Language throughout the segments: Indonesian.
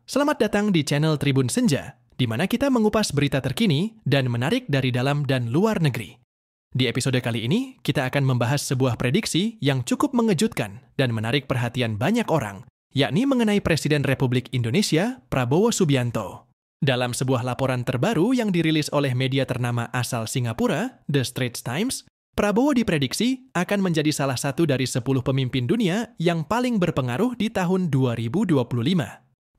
Selamat datang di channel Tribun Senja, di mana kita mengupas berita terkini dan menarik dari dalam dan luar negeri. Di episode kali ini, kita akan membahas sebuah prediksi yang cukup mengejutkan dan menarik perhatian banyak orang, yakni mengenai Presiden Republik Indonesia, Prabowo Subianto. Dalam sebuah laporan terbaru yang dirilis oleh media ternama asal Singapura, The Straits Times, Prabowo diprediksi akan menjadi salah satu dari 10 pemimpin dunia yang paling berpengaruh di tahun 2025.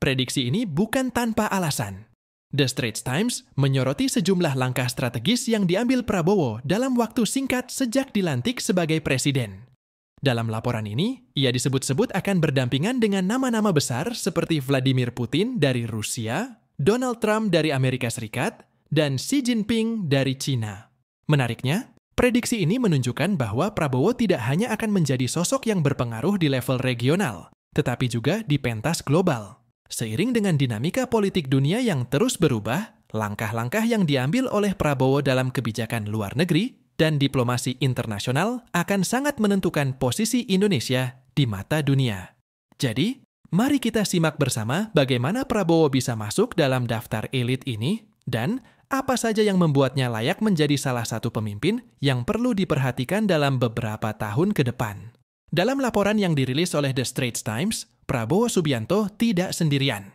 Prediksi ini bukan tanpa alasan. The Straits Times menyoroti sejumlah langkah strategis yang diambil Prabowo dalam waktu singkat sejak dilantik sebagai presiden. Dalam laporan ini, ia disebut-sebut akan berdampingan dengan nama-nama besar seperti Vladimir Putin dari Rusia, Donald Trump dari Amerika Serikat, dan Xi Jinping dari China. Menariknya, prediksi ini menunjukkan bahwa Prabowo tidak hanya akan menjadi sosok yang berpengaruh di level regional, tetapi juga di pentas global. Seiring dengan dinamika politik dunia yang terus berubah, langkah-langkah yang diambil oleh Prabowo dalam kebijakan luar negeri dan diplomasi internasional akan sangat menentukan posisi Indonesia di mata dunia. Jadi, mari kita simak bersama bagaimana Prabowo bisa masuk dalam daftar elit ini dan apa saja yang membuatnya layak menjadi salah satu pemimpin yang perlu diperhatikan dalam beberapa tahun ke depan. Dalam laporan yang dirilis oleh The Straits Times, Prabowo Subianto tidak sendirian.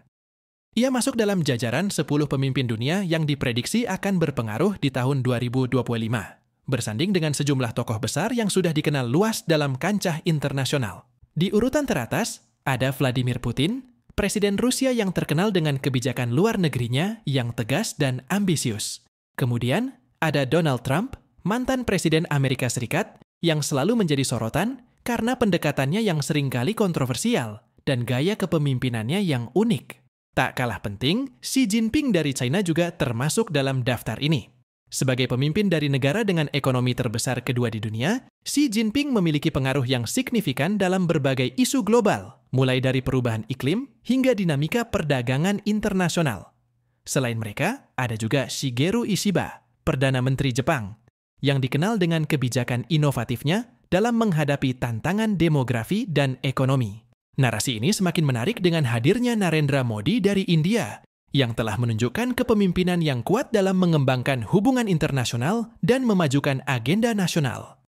Ia masuk dalam jajaran 10 pemimpin dunia yang diprediksi akan berpengaruh di tahun 2025, bersanding dengan sejumlah tokoh besar yang sudah dikenal luas dalam kancah internasional. Di urutan teratas, ada Vladimir Putin, presiden Rusia yang terkenal dengan kebijakan luar negerinya yang tegas dan ambisius. Kemudian, ada Donald Trump, mantan presiden Amerika Serikat, yang selalu menjadi sorotan karena pendekatannya yang seringkali kontroversial dan gaya kepemimpinannya yang unik. Tak kalah penting, Xi Jinping dari China juga termasuk dalam daftar ini. Sebagai pemimpin dari negara dengan ekonomi terbesar kedua di dunia, Xi Jinping memiliki pengaruh yang signifikan dalam berbagai isu global, mulai dari perubahan iklim hingga dinamika perdagangan internasional. Selain mereka, ada juga Shigeru Ishiba, Perdana Menteri Jepang, yang dikenal dengan kebijakan inovatifnya dalam menghadapi tantangan demografi dan ekonomi. Narasi ini semakin menarik dengan hadirnya Narendra Modi dari India, yang telah menunjukkan kepemimpinan yang kuat dalam mengembangkan hubungan internasional dan memajukan agenda nasional.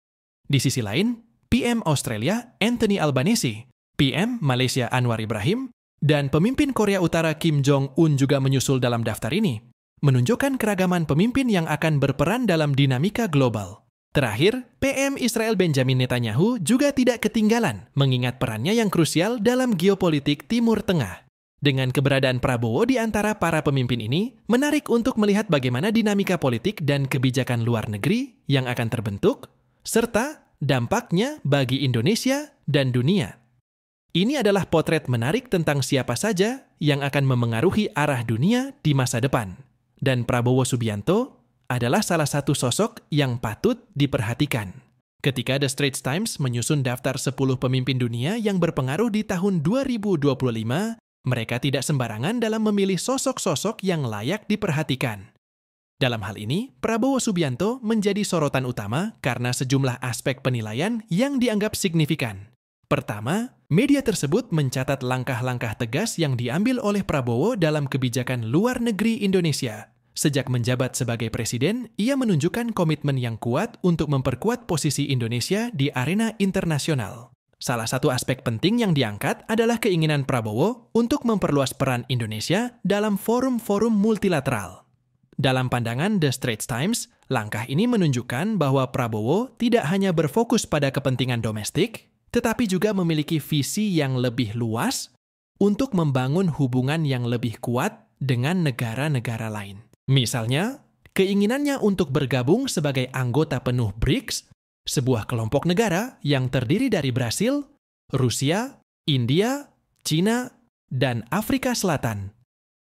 Di sisi lain, PM Australia Anthony Albanese, PM Malaysia Anwar Ibrahim, dan pemimpin Korea Utara Kim Jong-un juga menyusul dalam daftar ini, menunjukkan keragaman pemimpin yang akan berperan dalam dinamika global. Terakhir, PM Israel Benjamin Netanyahu juga tidak ketinggalan mengingat perannya yang krusial dalam geopolitik Timur Tengah. Dengan keberadaan Prabowo di antara para pemimpin ini, menarik untuk melihat bagaimana dinamika politik dan kebijakan luar negeri yang akan terbentuk, serta dampaknya bagi Indonesia dan dunia. Ini adalah potret menarik tentang siapa saja yang akan memengaruhi arah dunia di masa depan. Dan Prabowo Subianto adalah salah satu sosok yang patut diperhatikan. Ketika The Straits Times menyusun daftar 10 pemimpin dunia yang berpengaruh di tahun 2025, mereka tidak sembarangan dalam memilih sosok-sosok yang layak diperhatikan. Dalam hal ini, Prabowo Subianto menjadi sorotan utama karena sejumlah aspek penilaian yang dianggap signifikan. Pertama, media tersebut mencatat langkah-langkah tegas yang diambil oleh Prabowo dalam kebijakan luar negeri Indonesia. Sejak menjabat sebagai presiden, ia menunjukkan komitmen yang kuat untuk memperkuat posisi Indonesia di arena internasional. Salah satu aspek penting yang diangkat adalah keinginan Prabowo untuk memperluas peran Indonesia dalam forum-forum multilateral. Dalam pandangan The Straits Times, langkah ini menunjukkan bahwa Prabowo tidak hanya berfokus pada kepentingan domestik, tetapi juga memiliki visi yang lebih luas untuk membangun hubungan yang lebih kuat dengan negara-negara lain. Misalnya, keinginannya untuk bergabung sebagai anggota penuh BRICS, sebuah kelompok negara yang terdiri dari Brasil, Rusia, India, China, dan Afrika Selatan,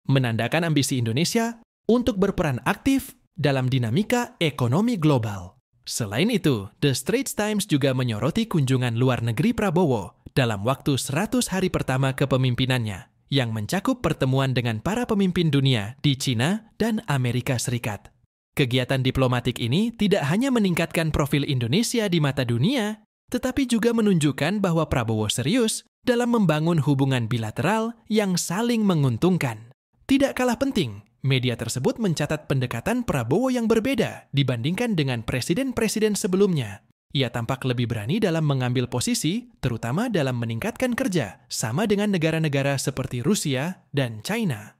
menandakan ambisi Indonesia untuk berperan aktif dalam dinamika ekonomi global. Selain itu, The Straits Times juga menyoroti kunjungan luar negeri Prabowo dalam waktu 100 hari pertama kepemimpinannya, yang mencakup pertemuan dengan para pemimpin dunia di China dan Amerika Serikat. Kegiatan diplomatik ini tidak hanya meningkatkan profil Indonesia di mata dunia, tetapi juga menunjukkan bahwa Prabowo serius dalam membangun hubungan bilateral yang saling menguntungkan. Tidak kalah penting, media tersebut mencatat pendekatan Prabowo yang berbeda dibandingkan dengan presiden-presiden sebelumnya. Ia tampak lebih berani dalam mengambil posisi, terutama dalam meningkatkan kerja, sama dengan negara-negara seperti Rusia dan China.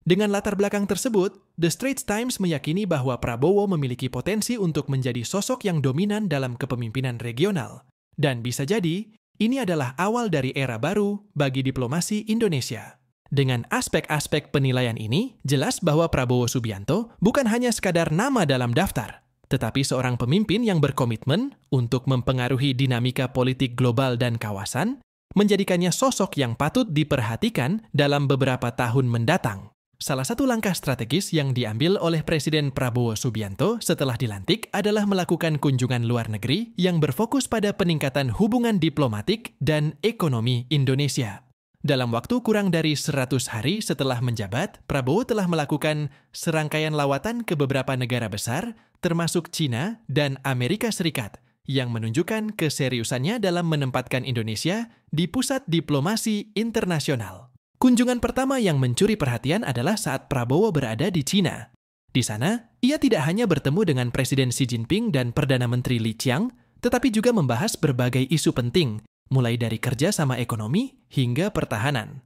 Dengan latar belakang tersebut, The Straits Times meyakini bahwa Prabowo memiliki potensi untuk menjadi sosok yang dominan dalam kepemimpinan regional. Dan bisa jadi, ini adalah awal dari era baru bagi diplomasi Indonesia. Dengan aspek-aspek penilaian ini, jelas bahwa Prabowo Subianto bukan hanya sekadar nama dalam daftar, tetapi seorang pemimpin yang berkomitmen untuk mempengaruhi dinamika politik global dan kawasan, menjadikannya sosok yang patut diperhatikan dalam beberapa tahun mendatang. Salah satu langkah strategis yang diambil oleh Presiden Prabowo Subianto setelah dilantik adalah melakukan kunjungan luar negeri yang berfokus pada peningkatan hubungan diplomatik dan ekonomi Indonesia. Dalam waktu kurang dari 100 hari setelah menjabat, Prabowo telah melakukan serangkaian lawatan ke beberapa negara besar, termasuk China dan Amerika Serikat, yang menunjukkan keseriusannya dalam menempatkan Indonesia di pusat diplomasi internasional. Kunjungan pertama yang mencuri perhatian adalah saat Prabowo berada di China. Di sana, ia tidak hanya bertemu dengan Presiden Xi Jinping dan Perdana Menteri Li Qiang, tetapi juga membahas berbagai isu penting, mulai dari kerja sama ekonomi hingga pertahanan.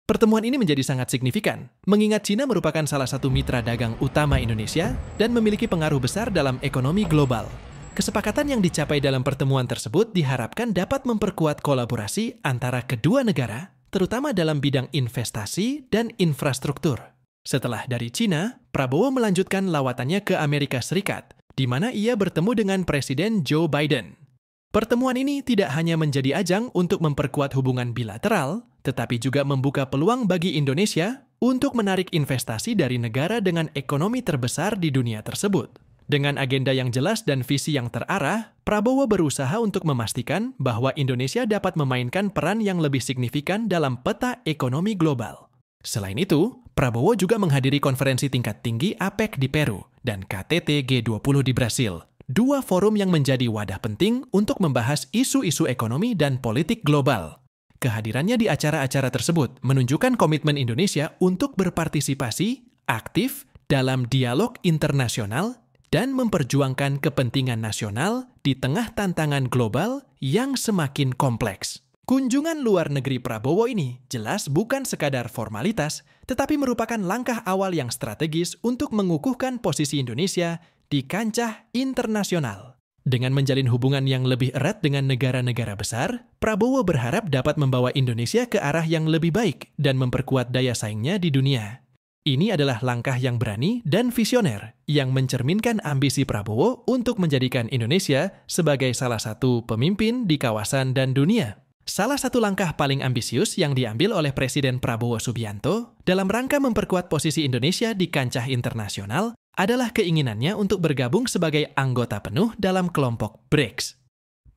Pertemuan ini menjadi sangat signifikan, mengingat China merupakan salah satu mitra dagang utama Indonesia dan memiliki pengaruh besar dalam ekonomi global. Kesepakatan yang dicapai dalam pertemuan tersebut diharapkan dapat memperkuat kolaborasi antara kedua negara, terutama dalam bidang investasi dan infrastruktur. Setelah dari China, Prabowo melanjutkan lawatannya ke Amerika Serikat, di mana ia bertemu dengan Presiden Joe Biden. Pertemuan ini tidak hanya menjadi ajang untuk memperkuat hubungan bilateral, tetapi juga membuka peluang bagi Indonesia untuk menarik investasi dari negara dengan ekonomi terbesar di dunia tersebut. Dengan agenda yang jelas dan visi yang terarah, Prabowo berusaha untuk memastikan bahwa Indonesia dapat memainkan peran yang lebih signifikan dalam peta ekonomi global. Selain itu, Prabowo juga menghadiri konferensi tingkat tinggi APEC di Peru dan KTT G20 di Brasil. Dua forum yang menjadi wadah penting untuk membahas isu-isu ekonomi dan politik global. Kehadirannya di acara-acara tersebut menunjukkan komitmen Indonesia untuk berpartisipasi aktif dalam dialog internasional dan memperjuangkan kepentingan nasional di tengah tantangan global yang semakin kompleks. Kunjungan luar negeri Prabowo ini jelas bukan sekadar formalitas, tetapi merupakan langkah awal yang strategis untuk mengukuhkan posisi Indonesia di kancah internasional. Dengan menjalin hubungan yang lebih erat dengan negara-negara besar, Prabowo berharap dapat membawa Indonesia ke arah yang lebih baik dan memperkuat daya saingnya di dunia. Ini adalah langkah yang berani dan visioner yang mencerminkan ambisi Prabowo untuk menjadikan Indonesia sebagai salah satu pemimpin di kawasan dan dunia. Salah satu langkah paling ambisius yang diambil oleh Presiden Prabowo Subianto dalam rangka memperkuat posisi Indonesia di kancah internasional adalah keinginannya untuk bergabung sebagai anggota penuh dalam kelompok BRICS.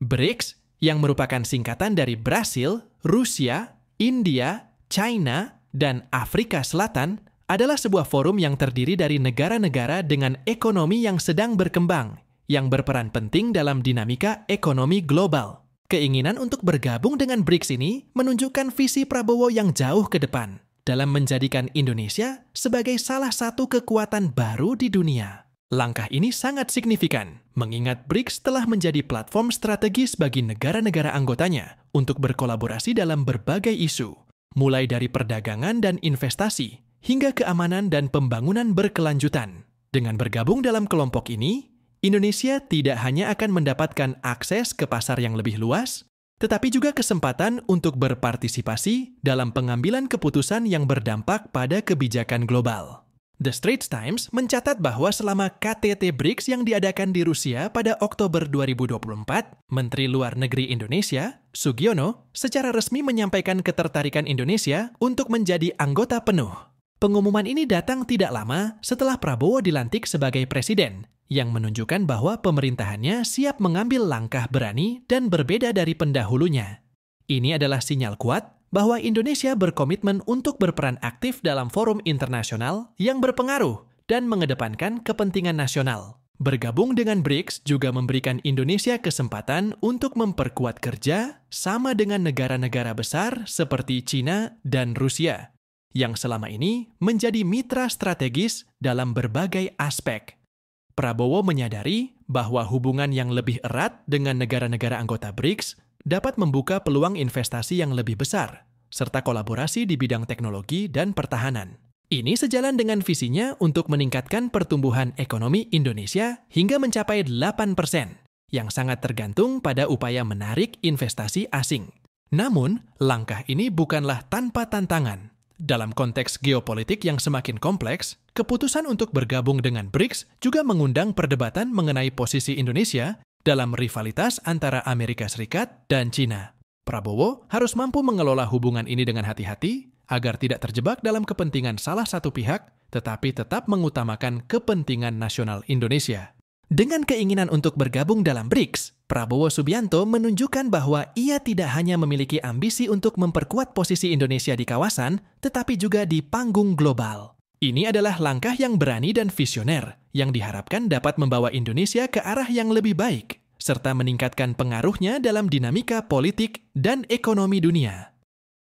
BRICS, yang merupakan singkatan dari Brasil, Rusia, India, China, dan Afrika Selatan, adalah sebuah forum yang terdiri dari negara-negara dengan ekonomi yang sedang berkembang, yang berperan penting dalam dinamika ekonomi global. Keinginan untuk bergabung dengan BRICS ini menunjukkan visi Prabowo yang jauh ke depan dalam menjadikan Indonesia sebagai salah satu kekuatan baru di dunia. Langkah ini sangat signifikan, mengingat BRICS telah menjadi platform strategis bagi negara-negara anggotanya untuk berkolaborasi dalam berbagai isu, mulai dari perdagangan dan investasi, hingga keamanan dan pembangunan berkelanjutan. Dengan bergabung dalam kelompok ini, Indonesia tidak hanya akan mendapatkan akses ke pasar yang lebih luas, tetapi juga kesempatan untuk berpartisipasi dalam pengambilan keputusan yang berdampak pada kebijakan global. The Straits Times mencatat bahwa selama KTT BRICS yang diadakan di Rusia pada Oktober 2024, Menteri Luar Negeri Indonesia, Sugiono, secara resmi menyampaikan ketertarikan Indonesia untuk menjadi anggota penuh. Pengumuman ini datang tidak lama setelah Prabowo dilantik sebagai presiden, yang menunjukkan bahwa pemerintahannya siap mengambil langkah berani dan berbeda dari pendahulunya. Ini adalah sinyal kuat bahwa Indonesia berkomitmen untuk berperan aktif dalam forum internasional yang berpengaruh dan mengedepankan kepentingan nasional. Bergabung dengan BRICS juga memberikan Indonesia kesempatan untuk memperkuat kerja sama dengan negara-negara besar seperti China dan Rusia, yang selama ini menjadi mitra strategis dalam berbagai aspek. Prabowo menyadari bahwa hubungan yang lebih erat dengan negara-negara anggota BRICS dapat membuka peluang investasi yang lebih besar, serta kolaborasi di bidang teknologi dan pertahanan. Ini sejalan dengan visinya untuk meningkatkan pertumbuhan ekonomi Indonesia hingga mencapai 8%, yang sangat tergantung pada upaya menarik investasi asing. Namun, langkah ini bukanlah tanpa tantangan. Dalam konteks geopolitik yang semakin kompleks, keputusan untuk bergabung dengan BRICS juga mengundang perdebatan mengenai posisi Indonesia dalam rivalitas antara Amerika Serikat dan China. Prabowo harus mampu mengelola hubungan ini dengan hati-hati agar tidak terjebak dalam kepentingan salah satu pihak, tetapi tetap mengutamakan kepentingan nasional Indonesia. Dengan keinginan untuk bergabung dalam BRICS, Prabowo Subianto menunjukkan bahwa ia tidak hanya memiliki ambisi untuk memperkuat posisi Indonesia di kawasan, tetapi juga di panggung global. Ini adalah langkah yang berani dan visioner, yang diharapkan dapat membawa Indonesia ke arah yang lebih baik, serta meningkatkan pengaruhnya dalam dinamika politik dan ekonomi dunia.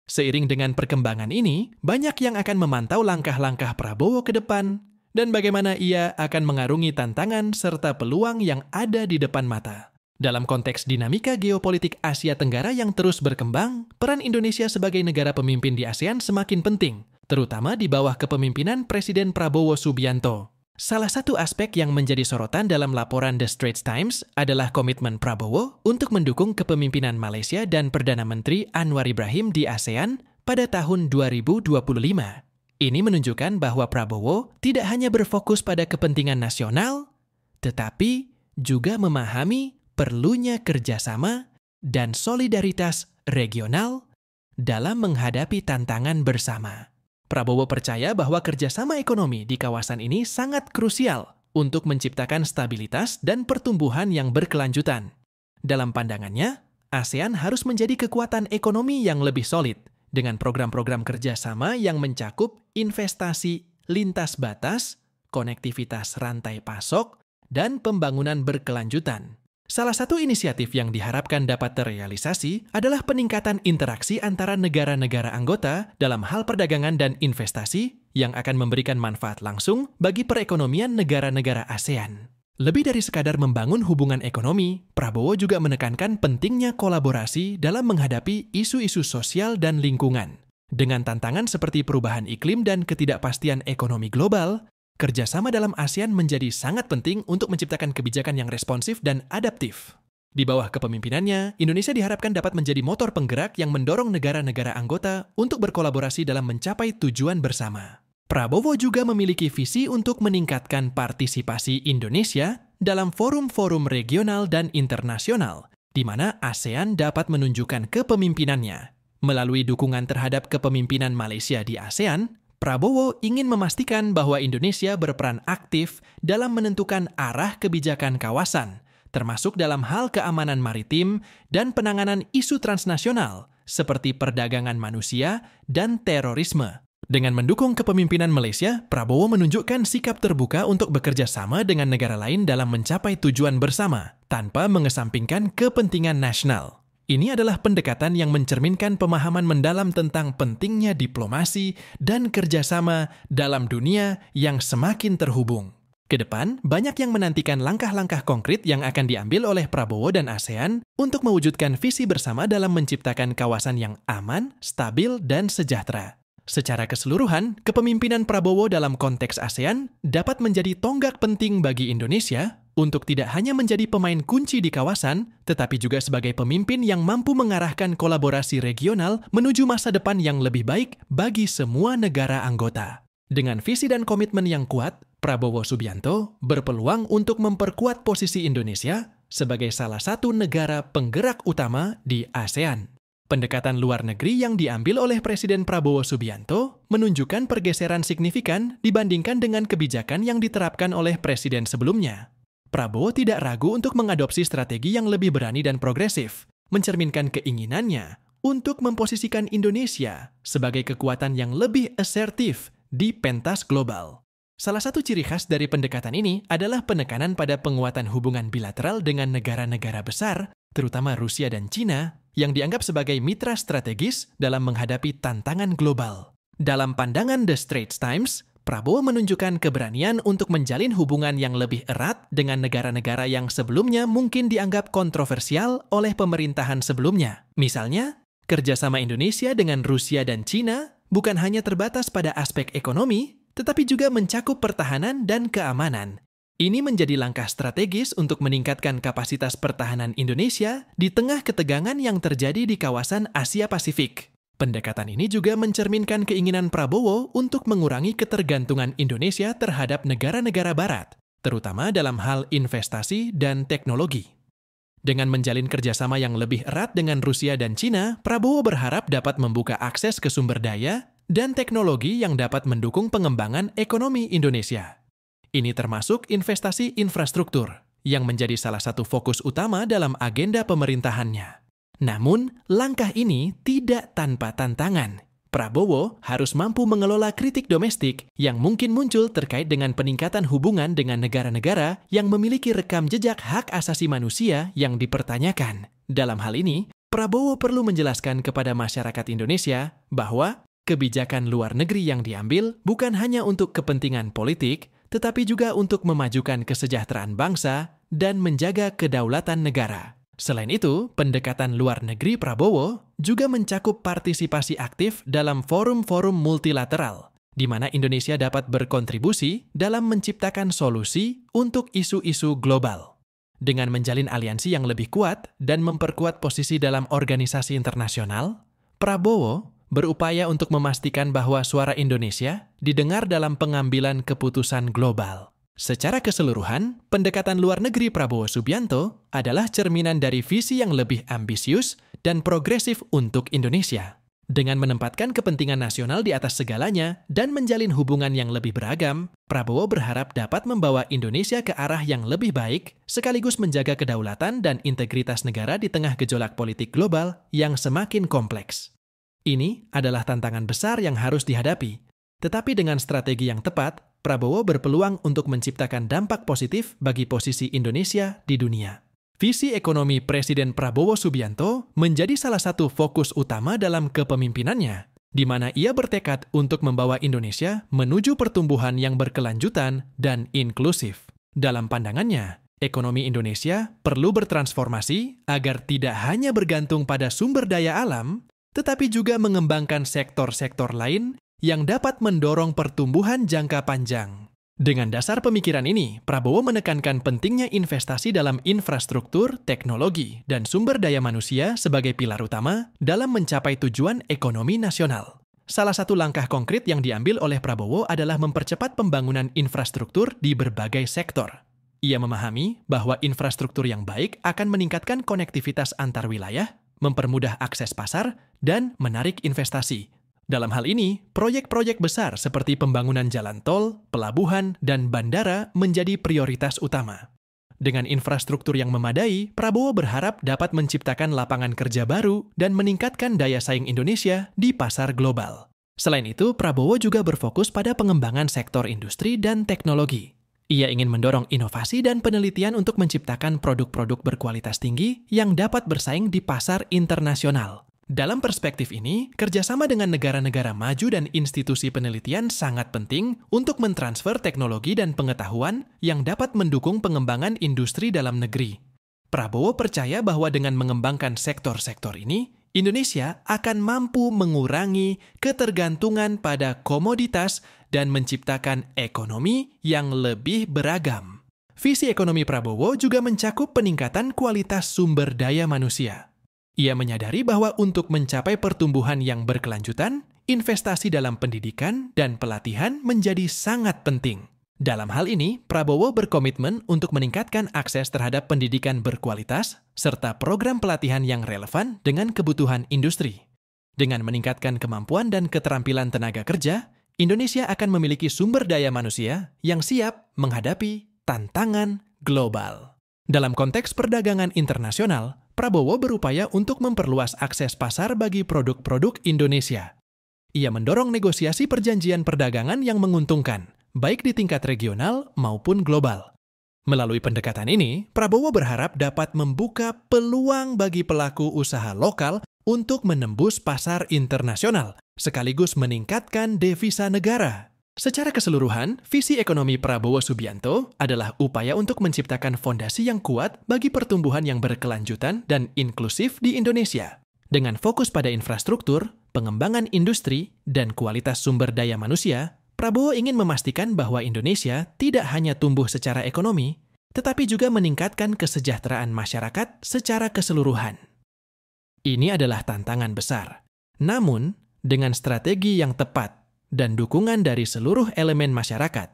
Seiring dengan perkembangan ini, banyak yang akan memantau langkah-langkah Prabowo ke depan dan bagaimana ia akan mengarungi tantangan serta peluang yang ada di depan mata. Dalam konteks dinamika geopolitik Asia Tenggara yang terus berkembang, peran Indonesia sebagai negara pemimpin di ASEAN semakin penting, terutama di bawah kepemimpinan Presiden Prabowo Subianto. Salah satu aspek yang menjadi sorotan dalam laporan The Straits Times adalah komitmen Prabowo untuk mendukung kepemimpinan Malaysia dan Perdana Menteri Anwar Ibrahim di ASEAN pada tahun 2025. Ini menunjukkan bahwa Prabowo tidak hanya berfokus pada kepentingan nasional, tetapi juga memahami perlunya kerjasama dan solidaritas regional dalam menghadapi tantangan bersama. Prabowo percaya bahwa kerjasama ekonomi di kawasan ini sangat krusial untuk menciptakan stabilitas dan pertumbuhan yang berkelanjutan. Dalam pandangannya, ASEAN harus menjadi kekuatan ekonomi yang lebih solid dengan program-program kerjasama yang mencakup investasi lintas batas, konektivitas rantai pasok, dan pembangunan berkelanjutan. Salah satu inisiatif yang diharapkan dapat terrealisasi adalah peningkatan interaksi antara negara-negara anggota dalam hal perdagangan dan investasi yang akan memberikan manfaat langsung bagi perekonomian negara-negara ASEAN. Lebih dari sekadar membangun hubungan ekonomi, Prabowo juga menekankan pentingnya kolaborasi dalam menghadapi isu-isu sosial dan lingkungan. Dengan tantangan seperti perubahan iklim dan ketidakpastian ekonomi global, kerjasama dalam ASEAN menjadi sangat penting untuk menciptakan kebijakan yang responsif dan adaptif. Di bawah kepemimpinannya, Indonesia diharapkan dapat menjadi motor penggerak yang mendorong negara-negara anggota untuk berkolaborasi dalam mencapai tujuan bersama. Prabowo juga memiliki visi untuk meningkatkan partisipasi Indonesia dalam forum-forum regional dan internasional, di mana ASEAN dapat menunjukkan kepemimpinannya. Melalui dukungan terhadap kepemimpinan Malaysia di ASEAN, Prabowo ingin memastikan bahwa Indonesia berperan aktif dalam menentukan arah kebijakan kawasan, termasuk dalam hal keamanan maritim dan penanganan isu transnasional seperti perdagangan manusia dan terorisme. Dengan mendukung kepemimpinan Malaysia, Prabowo menunjukkan sikap terbuka untuk bekerja sama dengan negara lain dalam mencapai tujuan bersama, tanpa mengesampingkan kepentingan nasional. Ini adalah pendekatan yang mencerminkan pemahaman mendalam tentang pentingnya diplomasi dan kerjasama dalam dunia yang semakin terhubung. Kedepan, banyak yang menantikan langkah-langkah konkret yang akan diambil oleh Prabowo dan ASEAN untuk mewujudkan visi bersama dalam menciptakan kawasan yang aman, stabil, dan sejahtera. Secara keseluruhan, kepemimpinan Prabowo dalam konteks ASEAN dapat menjadi tonggak penting bagi Indonesia untuk tidak hanya menjadi pemain kunci di kawasan, tetapi juga sebagai pemimpin yang mampu mengarahkan kolaborasi regional menuju masa depan yang lebih baik bagi semua negara anggota. Dengan visi dan komitmen yang kuat, Prabowo Subianto berpeluang untuk memperkuat posisi Indonesia sebagai salah satu negara penggerak utama di ASEAN. Pendekatan luar negeri yang diambil oleh Presiden Prabowo Subianto menunjukkan pergeseran signifikan dibandingkan dengan kebijakan yang diterapkan oleh presiden sebelumnya. Prabowo tidak ragu untuk mengadopsi strategi yang lebih berani dan progresif, mencerminkan keinginannya untuk memposisikan Indonesia sebagai kekuatan yang lebih asertif di pentas global. Salah satu ciri khas dari pendekatan ini adalah penekanan pada penguatan hubungan bilateral dengan negara-negara besar, terutama Rusia dan Cina, yang dianggap sebagai mitra strategis dalam menghadapi tantangan global. Dalam pandangan The Straits Times, Prabowo menunjukkan keberanian untuk menjalin hubungan yang lebih erat dengan negara-negara yang sebelumnya mungkin dianggap kontroversial oleh pemerintahan sebelumnya. Misalnya, kerjasama Indonesia dengan Rusia dan Cina bukan hanya terbatas pada aspek ekonomi, tetapi juga mencakup pertahanan dan keamanan. Ini menjadi langkah strategis untuk meningkatkan kapasitas pertahanan Indonesia di tengah ketegangan yang terjadi di kawasan Asia Pasifik. Pendekatan ini juga mencerminkan keinginan Prabowo untuk mengurangi ketergantungan Indonesia terhadap negara-negara barat, terutama dalam hal investasi dan teknologi. Dengan menjalin kerjasama yang lebih erat dengan Rusia dan Cina, Prabowo berharap dapat membuka akses ke sumber daya dan teknologi yang dapat mendukung pengembangan ekonomi Indonesia. Ini termasuk investasi infrastruktur, yang menjadi salah satu fokus utama dalam agenda pemerintahannya. Namun, langkah ini tidak tanpa tantangan. Prabowo harus mampu mengelola kritik domestik yang mungkin muncul terkait dengan peningkatan hubungan dengan negara-negara yang memiliki rekam jejak hak asasi manusia yang dipertanyakan. Dalam hal ini, Prabowo perlu menjelaskan kepada masyarakat Indonesia bahwa kebijakan luar negeri yang diambil bukan hanya untuk kepentingan politik, tetapi juga untuk memajukan kesejahteraan bangsa dan menjaga kedaulatan negara. Selain itu, pendekatan luar negeri Prabowo juga mencakup partisipasi aktif dalam forum-forum multilateral, di mana Indonesia dapat berkontribusi dalam menciptakan solusi untuk isu-isu global. Dengan menjalin aliansi yang lebih kuat dan memperkuat posisi dalam organisasi internasional, Prabowo berupaya untuk memastikan bahwa suara Indonesia didengar dalam pengambilan keputusan global. Secara keseluruhan, pendekatan luar negeri Prabowo Subianto adalah cerminan dari visi yang lebih ambisius dan progresif untuk Indonesia. Dengan menempatkan kepentingan nasional di atas segalanya dan menjalin hubungan yang lebih beragam, Prabowo berharap dapat membawa Indonesia ke arah yang lebih baik, sekaligus menjaga kedaulatan dan integritas negara di tengah gejolak politik global yang semakin kompleks. Ini adalah tantangan besar yang harus dihadapi, tetapi dengan strategi yang tepat, Prabowo berpeluang untuk menciptakan dampak positif bagi posisi Indonesia di dunia. Visi ekonomi Presiden Prabowo Subianto menjadi salah satu fokus utama dalam kepemimpinannya, di mana ia bertekad untuk membawa Indonesia menuju pertumbuhan yang berkelanjutan dan inklusif. Dalam pandangannya, ekonomi Indonesia perlu bertransformasi agar tidak hanya bergantung pada sumber daya alam, tetapi juga mengembangkan sektor-sektor lain yang dapat mendorong pertumbuhan jangka panjang. Dengan dasar pemikiran ini, Prabowo menekankan pentingnya investasi dalam infrastruktur, teknologi, dan sumber daya manusia sebagai pilar utama dalam mencapai tujuan ekonomi nasional. Salah satu langkah konkret yang diambil oleh Prabowo adalah mempercepat pembangunan infrastruktur di berbagai sektor. Ia memahami bahwa infrastruktur yang baik akan meningkatkan konektivitas antar wilayah, mempermudah akses pasar, dan menarik investasi. Dalam hal ini, proyek-proyek besar seperti pembangunan jalan tol, pelabuhan, dan bandara menjadi prioritas utama. Dengan infrastruktur yang memadai, Prabowo berharap dapat menciptakan lapangan kerja baru dan meningkatkan daya saing Indonesia di pasar global. Selain itu, Prabowo juga berfokus pada pengembangan sektor industri dan teknologi. Ia ingin mendorong inovasi dan penelitian untuk menciptakan produk-produk berkualitas tinggi yang dapat bersaing di pasar internasional. Dalam perspektif ini, kerjasama dengan negara-negara maju dan institusi penelitian sangat penting untuk mentransfer teknologi dan pengetahuan yang dapat mendukung pengembangan industri dalam negeri. Prabowo percaya bahwa dengan mengembangkan sektor-sektor ini, Indonesia akan mampu mengurangi ketergantungan pada komoditas dan menciptakan ekonomi yang lebih beragam. Visi ekonomi Prabowo juga mencakup peningkatan kualitas sumber daya manusia. Ia menyadari bahwa untuk mencapai pertumbuhan yang berkelanjutan, investasi dalam pendidikan dan pelatihan menjadi sangat penting. Dalam hal ini, Prabowo berkomitmen untuk meningkatkan akses terhadap pendidikan berkualitas serta program pelatihan yang relevan dengan kebutuhan industri. Dengan meningkatkan kemampuan dan keterampilan tenaga kerja, Indonesia akan memiliki sumber daya manusia yang siap menghadapi tantangan global. Dalam konteks perdagangan internasional, Prabowo berupaya untuk memperluas akses pasar bagi produk-produk Indonesia. Ia mendorong negosiasi perjanjian perdagangan yang menguntungkan, baik di tingkat regional maupun global. Melalui pendekatan ini, Prabowo berharap dapat membuka peluang bagi pelaku usaha lokal untuk menembus pasar internasional, sekaligus meningkatkan devisa negara. Secara keseluruhan, visi ekonomi Prabowo Subianto adalah upaya untuk menciptakan fondasi yang kuat bagi pertumbuhan yang berkelanjutan dan inklusif di Indonesia. Dengan fokus pada infrastruktur, pengembangan industri, dan kualitas sumber daya manusia, Prabowo ingin memastikan bahwa Indonesia tidak hanya tumbuh secara ekonomi, tetapi juga meningkatkan kesejahteraan masyarakat secara keseluruhan. Ini adalah tantangan besar. Namun, dengan strategi yang tepat dan dukungan dari seluruh elemen masyarakat,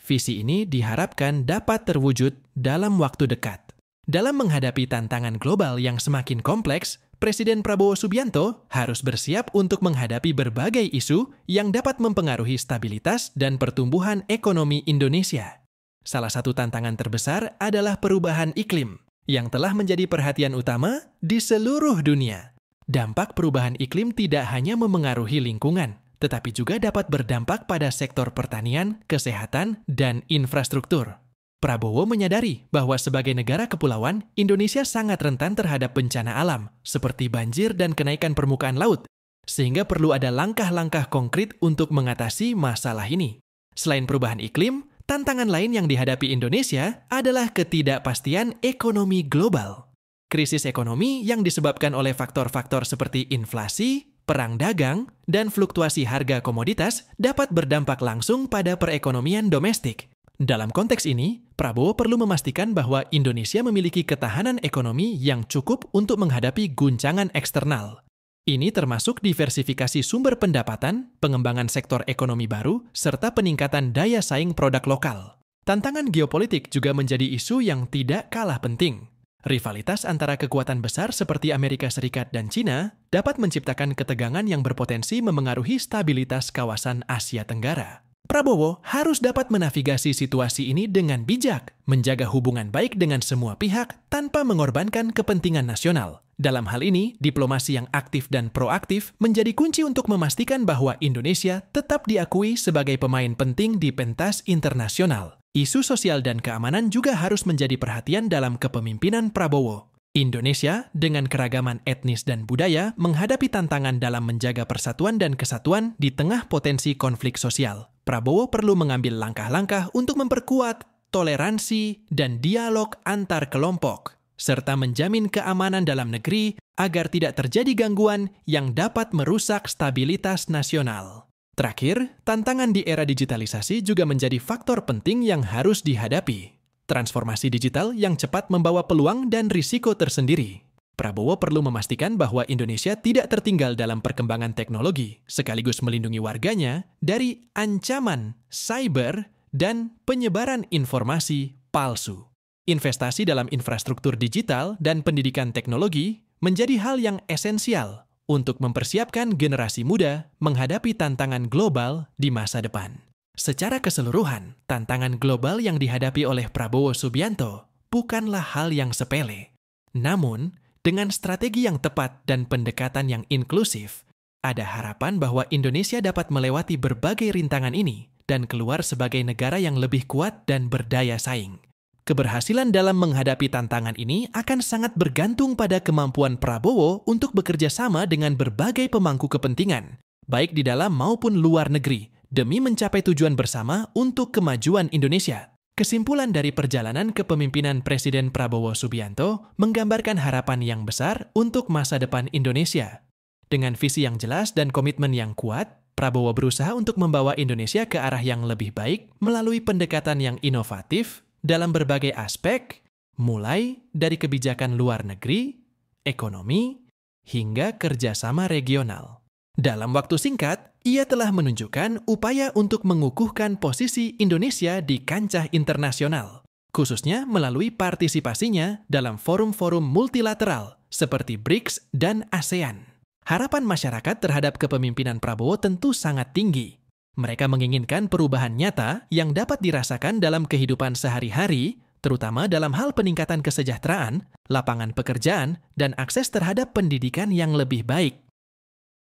visi ini diharapkan dapat terwujud dalam waktu dekat. Dalam menghadapi tantangan global yang semakin kompleks, Presiden Prabowo Subianto harus bersiap untuk menghadapi berbagai isu yang dapat mempengaruhi stabilitas dan pertumbuhan ekonomi Indonesia. Salah satu tantangan terbesar adalah perubahan iklim, yang telah menjadi perhatian utama di seluruh dunia. Dampak perubahan iklim tidak hanya memengaruhi lingkungan, tetapi juga dapat berdampak pada sektor pertanian, kesehatan, dan infrastruktur. Prabowo menyadari bahwa sebagai negara kepulauan, Indonesia sangat rentan terhadap bencana alam, seperti banjir dan kenaikan permukaan laut, sehingga perlu ada langkah-langkah konkret untuk mengatasi masalah ini. Selain perubahan iklim, tantangan lain yang dihadapi Indonesia adalah ketidakpastian ekonomi global. Krisis ekonomi yang disebabkan oleh faktor-faktor seperti inflasi, perang dagang, dan fluktuasi harga komoditas dapat berdampak langsung pada perekonomian domestik. Dalam konteks ini, Prabowo perlu memastikan bahwa Indonesia memiliki ketahanan ekonomi yang cukup untuk menghadapi guncangan eksternal. Ini termasuk diversifikasi sumber pendapatan, pengembangan sektor ekonomi baru, serta peningkatan daya saing produk lokal. Tantangan geopolitik juga menjadi isu yang tidak kalah penting. Rivalitas antara kekuatan besar seperti Amerika Serikat dan China dapat menciptakan ketegangan yang berpotensi memengaruhi stabilitas kawasan Asia Tenggara. Prabowo harus dapat menavigasi situasi ini dengan bijak, menjaga hubungan baik dengan semua pihak tanpa mengorbankan kepentingan nasional. Dalam hal ini, diplomasi yang aktif dan proaktif menjadi kunci untuk memastikan bahwa Indonesia tetap diakui sebagai pemain penting di pentas internasional. Isu sosial dan keamanan juga harus menjadi perhatian dalam kepemimpinan Prabowo. Indonesia, dengan keragaman etnis dan budaya, menghadapi tantangan dalam menjaga persatuan dan kesatuan di tengah potensi konflik sosial. Prabowo perlu mengambil langkah-langkah untuk memperkuat toleransi dan dialog antar kelompok, serta menjamin keamanan dalam negeri agar tidak terjadi gangguan yang dapat merusak stabilitas nasional. Terakhir, tantangan di era digitalisasi juga menjadi faktor penting yang harus dihadapi. Transformasi digital yang cepat membawa peluang dan risiko tersendiri. Prabowo perlu memastikan bahwa Indonesia tidak tertinggal dalam perkembangan teknologi, sekaligus melindungi warganya dari ancaman cyber dan penyebaran informasi palsu. Investasi dalam infrastruktur digital dan pendidikan teknologi menjadi hal yang esensial untuk mempersiapkan generasi muda menghadapi tantangan global di masa depan. Secara keseluruhan, tantangan global yang dihadapi oleh Prabowo Subianto bukanlah hal yang sepele. Namun, dengan strategi yang tepat dan pendekatan yang inklusif, ada harapan bahwa Indonesia dapat melewati berbagai rintangan ini dan keluar sebagai negara yang lebih kuat dan berdaya saing. Keberhasilan dalam menghadapi tantangan ini akan sangat bergantung pada kemampuan Prabowo untuk bekerja sama dengan berbagai pemangku kepentingan, baik di dalam maupun luar negeri, demi mencapai tujuan bersama untuk kemajuan Indonesia. Kesimpulan dari perjalanan kepemimpinan Presiden Prabowo Subianto menggambarkan harapan yang besar untuk masa depan Indonesia. Dengan visi yang jelas dan komitmen yang kuat, Prabowo berusaha untuk membawa Indonesia ke arah yang lebih baik melalui pendekatan yang inovatif dalam berbagai aspek, mulai dari kebijakan luar negeri, ekonomi, hingga kerjasama regional. Dalam waktu singkat, ia telah menunjukkan upaya untuk mengukuhkan posisi Indonesia di kancah internasional, khususnya melalui partisipasinya dalam forum-forum multilateral seperti BRICS dan ASEAN. Harapan masyarakat terhadap kepemimpinan Prabowo tentu sangat tinggi. Mereka menginginkan perubahan nyata yang dapat dirasakan dalam kehidupan sehari-hari, terutama dalam hal peningkatan kesejahteraan, lapangan pekerjaan, dan akses terhadap pendidikan yang lebih baik.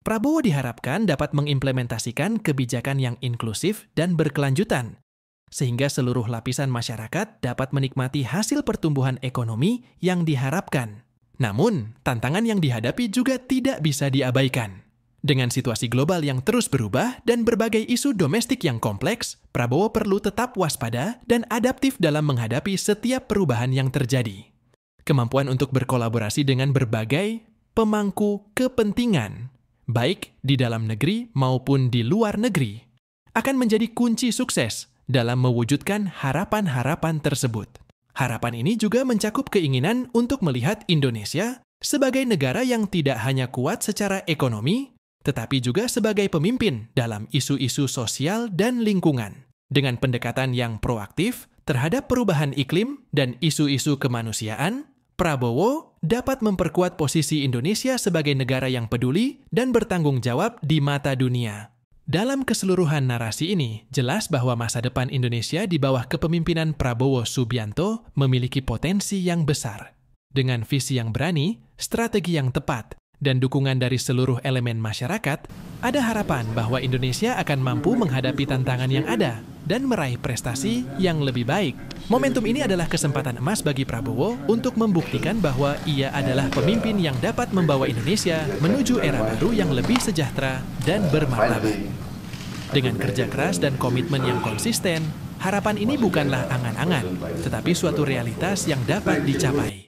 Prabowo diharapkan dapat mengimplementasikan kebijakan yang inklusif dan berkelanjutan, sehingga seluruh lapisan masyarakat dapat menikmati hasil pertumbuhan ekonomi yang diharapkan. Namun, tantangan yang dihadapi juga tidak bisa diabaikan. Dengan situasi global yang terus berubah dan berbagai isu domestik yang kompleks, Prabowo perlu tetap waspada dan adaptif dalam menghadapi setiap perubahan yang terjadi. Kemampuan untuk berkolaborasi dengan berbagai pemangku kepentingan, baik di dalam negeri maupun di luar negeri, akan menjadi kunci sukses dalam mewujudkan harapan-harapan tersebut. Harapan ini juga mencakup keinginan untuk melihat Indonesia sebagai negara yang tidak hanya kuat secara ekonomi, tetapi juga sebagai pemimpin dalam isu-isu sosial dan lingkungan, dengan pendekatan yang proaktif terhadap perubahan iklim dan isu-isu kemanusiaan. Prabowo dapat memperkuat posisi Indonesia sebagai negara yang peduli dan bertanggung jawab di mata dunia. Dalam keseluruhan narasi ini, jelas bahwa masa depan Indonesia di bawah kepemimpinan Prabowo Subianto memiliki potensi yang besar. Dengan visi yang berani, strategi yang tepat, dan dukungan dari seluruh elemen masyarakat, ada harapan bahwa Indonesia akan mampu menghadapi tantangan yang ada dan meraih prestasi yang lebih baik. Momentum ini adalah kesempatan emas bagi Prabowo untuk membuktikan bahwa ia adalah pemimpin yang dapat membawa Indonesia menuju era baru yang lebih sejahtera dan bermartabat. Dengan kerja keras dan komitmen yang konsisten, harapan ini bukanlah angan-angan, tetapi suatu realitas yang dapat dicapai.